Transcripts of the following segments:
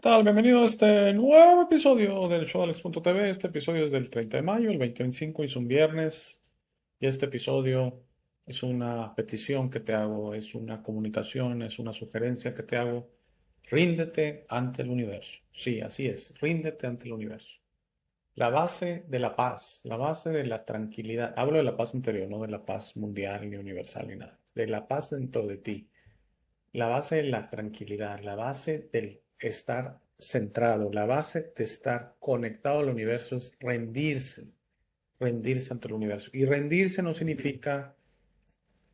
tal? Bienvenido a este nuevo episodio del show Alex.tv. Este episodio es del 30 de mayo, el 2025, es un viernes. Y este episodio es una petición que te hago, es una comunicación, es una sugerencia que te hago. Ríndete ante el universo. Sí, así es, ríndete ante el universo. La base de la paz, la base de la tranquilidad. Hablo de la paz interior, no de la paz mundial ni universal ni nada. De la paz dentro de ti, la base de la tranquilidad, la base del estar centrado, la base de estar conectado al universo es rendirse, rendirse ante el universo. Y rendirse no significa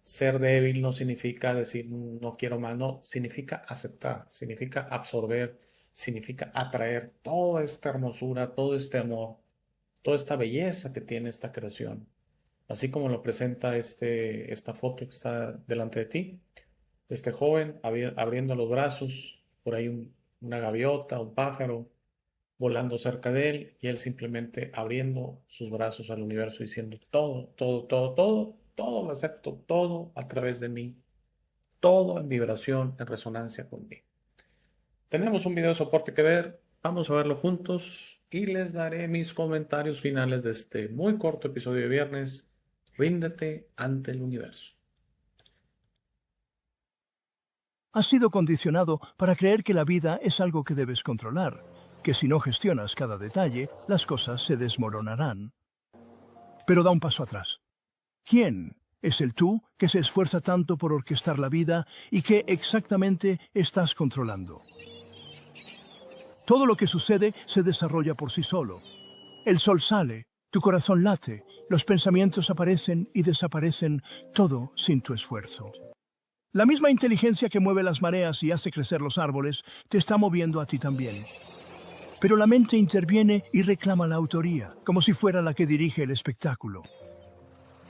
ser débil, no significa decir no quiero más, no, significa aceptar, significa absorber, significa atraer toda esta hermosura, todo este amor, toda esta belleza que tiene esta creación. Así como lo presenta esta foto que está delante de ti, este joven abriendo los brazos, por ahí una gaviota, un pájaro volando cerca de él y él simplemente abriendo sus brazos al universo diciendo todo, todo, todo, todo, todo lo acepto, todo a través de mí, todo en vibración, en resonancia conmigo. Tenemos un video de soporte que ver, vamos a verlo juntos y les daré mis comentarios finales de este muy corto episodio de viernes. Ríndete ante el universo. Has sido condicionado para creer que la vida es algo que debes controlar, que si no gestionas cada detalle, las cosas se desmoronarán. Pero da un paso atrás. ¿Quién es el tú que se esfuerza tanto por orquestar la vida y que exactamente estás controlando? Todo lo que sucede se desarrolla por sí solo. El sol sale, tu corazón late, los pensamientos aparecen y desaparecen, todo sin tu esfuerzo. La misma inteligencia que mueve las mareas y hace crecer los árboles te está moviendo a ti también. Pero la mente interviene y reclama la autoría, como si fuera la que dirige el espectáculo.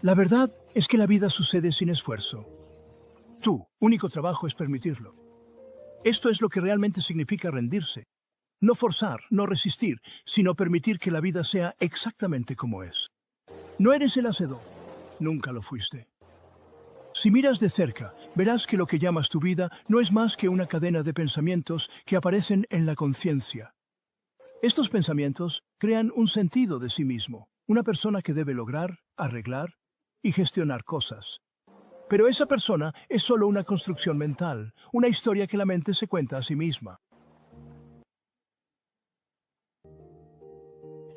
La verdad es que la vida sucede sin esfuerzo. Tu único trabajo es permitirlo. Esto es lo que realmente significa rendirse. No forzar, no resistir, sino permitir que la vida sea exactamente como es. No eres el hacedor. Nunca lo fuiste. Si miras de cerca, verás que lo que llamas tu vida no es más que una cadena de pensamientos que aparecen en la conciencia. Estos pensamientos crean un sentido de sí mismo, una persona que debe lograr, arreglar y gestionar cosas. Pero esa persona es solo una construcción mental, una historia que la mente se cuenta a sí misma.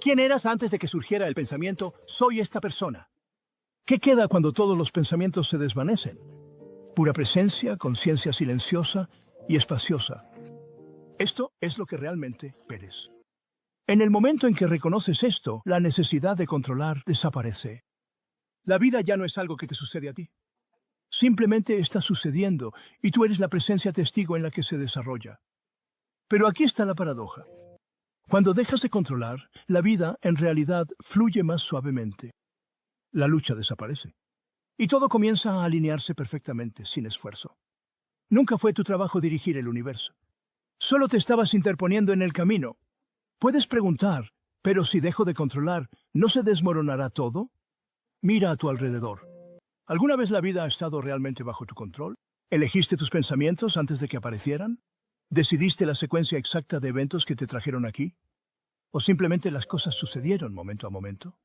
¿Quién eras antes de que surgiera el pensamiento, soy esta persona? ¿Qué queda cuando todos los pensamientos se desvanecen? Pura presencia, conciencia silenciosa y espaciosa. Esto es lo que realmente eres. En el momento en que reconoces esto, la necesidad de controlar desaparece. La vida ya no es algo que te sucede a ti. Simplemente está sucediendo y tú eres la presencia testigo en la que se desarrolla. Pero aquí está la paradoja. Cuando dejas de controlar, la vida en realidad fluye más suavemente. La lucha desaparece. Y todo comienza a alinearse perfectamente, sin esfuerzo. Nunca fue tu trabajo dirigir el universo. Solo te estabas interponiendo en el camino. Puedes preguntar, pero si dejo de controlar, ¿no se desmoronará todo? Mira a tu alrededor. ¿Alguna vez la vida ha estado realmente bajo tu control? ¿Elegiste tus pensamientos antes de que aparecieran? ¿Decidiste la secuencia exacta de eventos que te trajeron aquí? ¿O simplemente las cosas sucedieron momento a momento?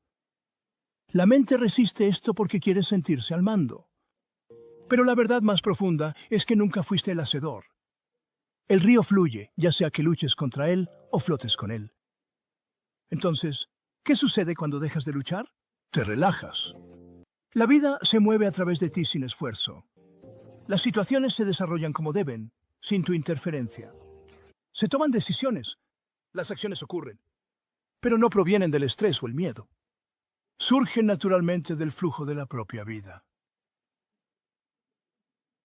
La mente resiste esto porque quiere sentirse al mando. Pero la verdad más profunda es que nunca fuiste el hacedor. El río fluye, ya sea que luches contra él o flotes con él. Entonces, ¿qué sucede cuando dejas de luchar? Te relajas. La vida se mueve a través de ti sin esfuerzo. Las situaciones se desarrollan como deben, sin tu interferencia. Se toman decisiones. Las acciones ocurren, pero no provienen del estrés o el miedo. Surgen naturalmente del flujo de la propia vida.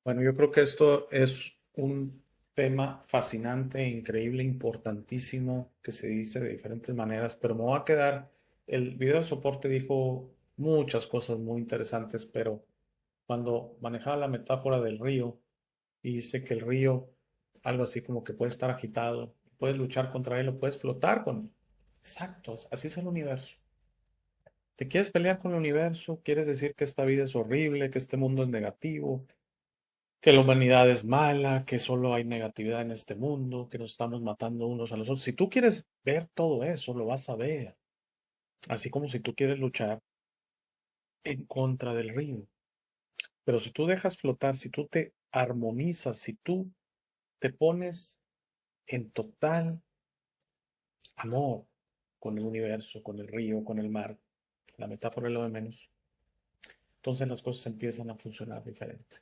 Bueno, yo creo que esto es un tema fascinante, increíble, importantísimo, que se dice de diferentes maneras, pero me va a quedar, el video de soporte dijo muchas cosas muy interesantes, pero cuando manejaba la metáfora del río, y dice que el río, algo así como que puede estar agitado, puedes luchar contra él o puedes flotar con él. Exacto, así es el universo. ¿Te quieres pelear con el universo? ¿Quieres decir que esta vida es horrible, que este mundo es negativo? que la humanidad es mala, que solo hay negatividad en este mundo, que nos estamos matando unos a los otros. Si tú quieres ver todo eso, lo vas a ver. Así como si tú quieres luchar en contra del río. Pero si tú dejas flotar, si tú te armonizas, si tú te pones en total amor con el universo, con el río, con el mar, la metáfora es lo de menos, entonces las cosas empiezan a funcionar diferente.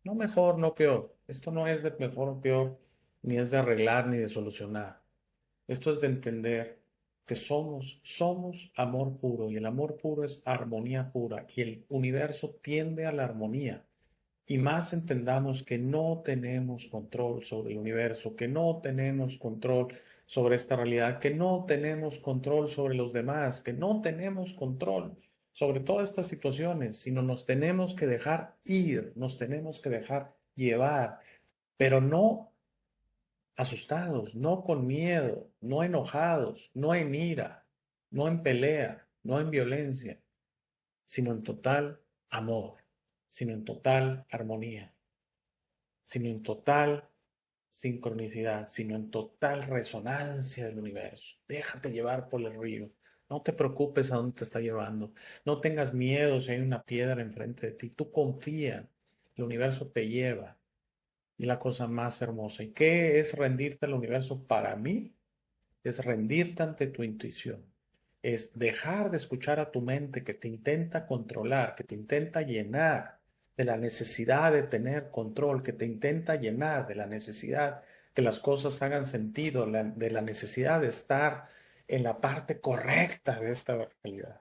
No mejor, no peor. Esto no es de mejor o peor, ni es de arreglar, ni de solucionar. Esto es de entender que somos amor puro y el amor puro es armonía pura y el universo tiende a la armonía. Y más entendamos que no tenemos control sobre el universo, que no tenemos control sobre esta realidad, que no tenemos control sobre los demás, que no tenemos control sobre todas estas situaciones, sino nos tenemos que dejar ir, nos tenemos que dejar llevar, pero no asustados, no con miedo, no enojados, no en ira, no en pelea, no en violencia, sino en total amor, sino en total armonía, sino en total sincronicidad, sino en total resonancia del universo. Déjate llevar por el río. No te preocupes a dónde te está llevando. No tengas miedo si hay una piedra enfrente de ti. Tú confía. El universo te lleva. Y la cosa más hermosa. ¿Y qué es rendirte al universo? Para mí, es rendirte ante tu intuición. Es dejar de escuchar a tu mente que te intenta controlar, que te intenta llenar de la necesidad de tener control, que te intenta llenar de la necesidad que las cosas hagan sentido, de la necesidad de estar en la parte correcta de esta realidad.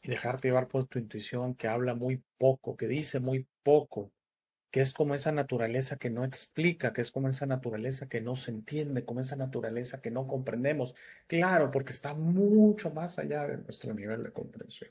Y dejarte llevar por tu intuición que habla muy poco, que dice muy poco, que es como esa naturaleza que no explica, que es como esa naturaleza que no se entiende, como esa naturaleza que no comprendemos. Claro, porque está mucho más allá de nuestro nivel de comprensión.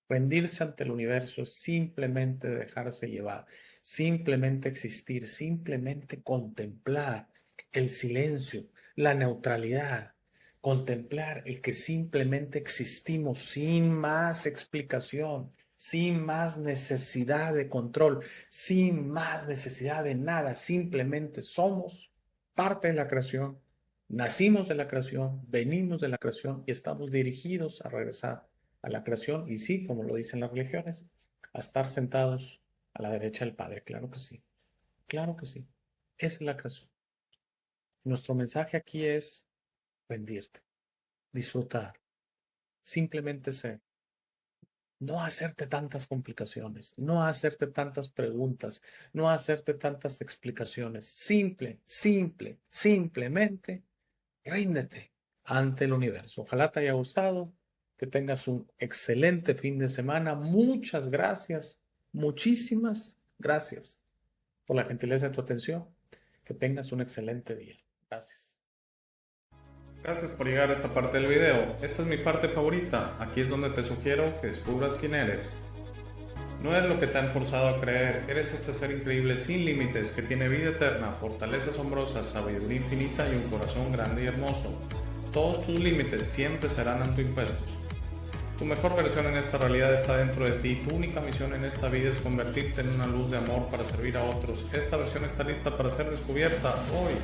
Rendirse ante el universo es simplemente dejarse llevar, simplemente existir, simplemente contemplar el silencio, la neutralidad, contemplar el que simplemente existimos sin más explicación, sin más necesidad de control, sin más necesidad de nada, simplemente somos parte de la creación, nacimos de la creación, venimos de la creación y estamos dirigidos a regresar a la creación y sí, como lo dicen las religiones, a estar sentados a la derecha del Padre. Claro que sí, claro que sí. Esa es la creación. Nuestro mensaje aquí es rendirte, disfrutar, simplemente ser. No hacerte tantas complicaciones, no hacerte tantas preguntas, no hacerte tantas explicaciones. Simplemente ríndete ante el universo. Ojalá te haya gustado, que tengas un excelente fin de semana. Muchas gracias, muchísimas gracias por la gentileza de tu atención. Que tengas un excelente día. Gracias. Gracias por llegar a esta parte del video. Esta es mi parte favorita. Aquí es donde te sugiero que descubras quién eres. No eres lo que te han forzado a creer. Eres este ser increíble sin límites que tiene vida eterna, fortaleza asombrosa, sabiduría infinita y un corazón grande y hermoso. Todos tus límites siempre serán autoimpuestos. Tu mejor versión en esta realidad está dentro de ti. Tu única misión en esta vida es convertirte en una luz de amor para servir a otros. Esta versión está lista para ser descubierta hoy.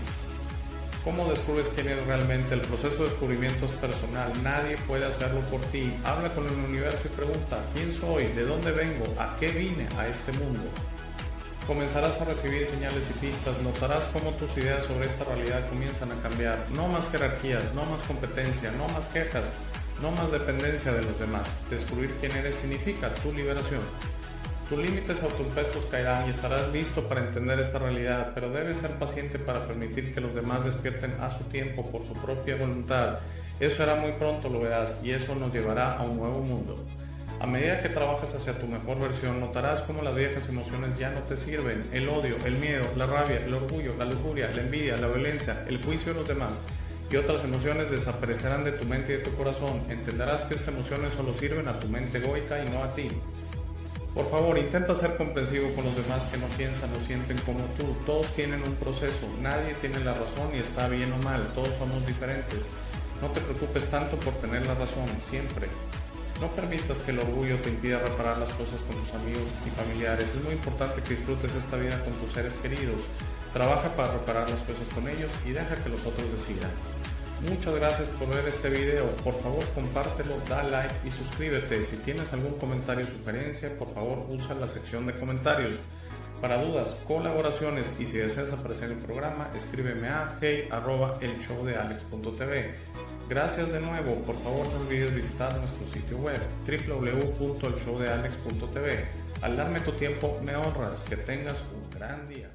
¿Cómo descubres quién eres realmente? El proceso de descubrimiento es personal. Nadie puede hacerlo por ti. Habla con el universo y pregunta: ¿quién soy? ¿De dónde vengo? ¿A qué vine a este mundo? Comenzarás a recibir señales y pistas. Notarás cómo tus ideas sobre esta realidad comienzan a cambiar. No más jerarquías, no más competencia, no más quejas, no más dependencia de los demás. Descubrir quién eres significa tu liberación. Tus límites autoimpuestos caerán y estarás listo para entender esta realidad, pero debes ser paciente para permitir que los demás despierten a su tiempo por su propia voluntad. Eso hará muy pronto, lo verás, y eso nos llevará a un nuevo mundo. A medida que trabajas hacia tu mejor versión, notarás cómo las viejas emociones ya no te sirven. El odio, el miedo, la rabia, el orgullo, la lujuria, la envidia, la violencia, el juicio de los demás y otras emociones desaparecerán de tu mente y de tu corazón. Entenderás que esas emociones solo sirven a tu mente egoica y no a ti. Por favor, intenta ser comprensivo con los demás que no piensan o sienten como tú. Todos tienen un proceso, nadie tiene la razón y está bien o mal, todos somos diferentes. No te preocupes tanto por tener la razón, siempre. No permitas que el orgullo te impida reparar las cosas con tus amigos y familiares. Es muy importante que disfrutes esta vida con tus seres queridos. Trabaja para reparar las cosas con ellos y deja que los otros decidan. Muchas gracias por ver este video. Por favor, compártelo, da like y suscríbete. Si tienes algún comentario o sugerencia, por favor, usa la sección de comentarios. Para dudas, colaboraciones y si deseas aparecer en el programa, escríbeme a hey@elshowdealex.tv. Gracias de nuevo. Por favor, no olvides visitar nuestro sitio web www.elshowdealex.tv. Al darme tu tiempo, me honras. Que tengas un gran día.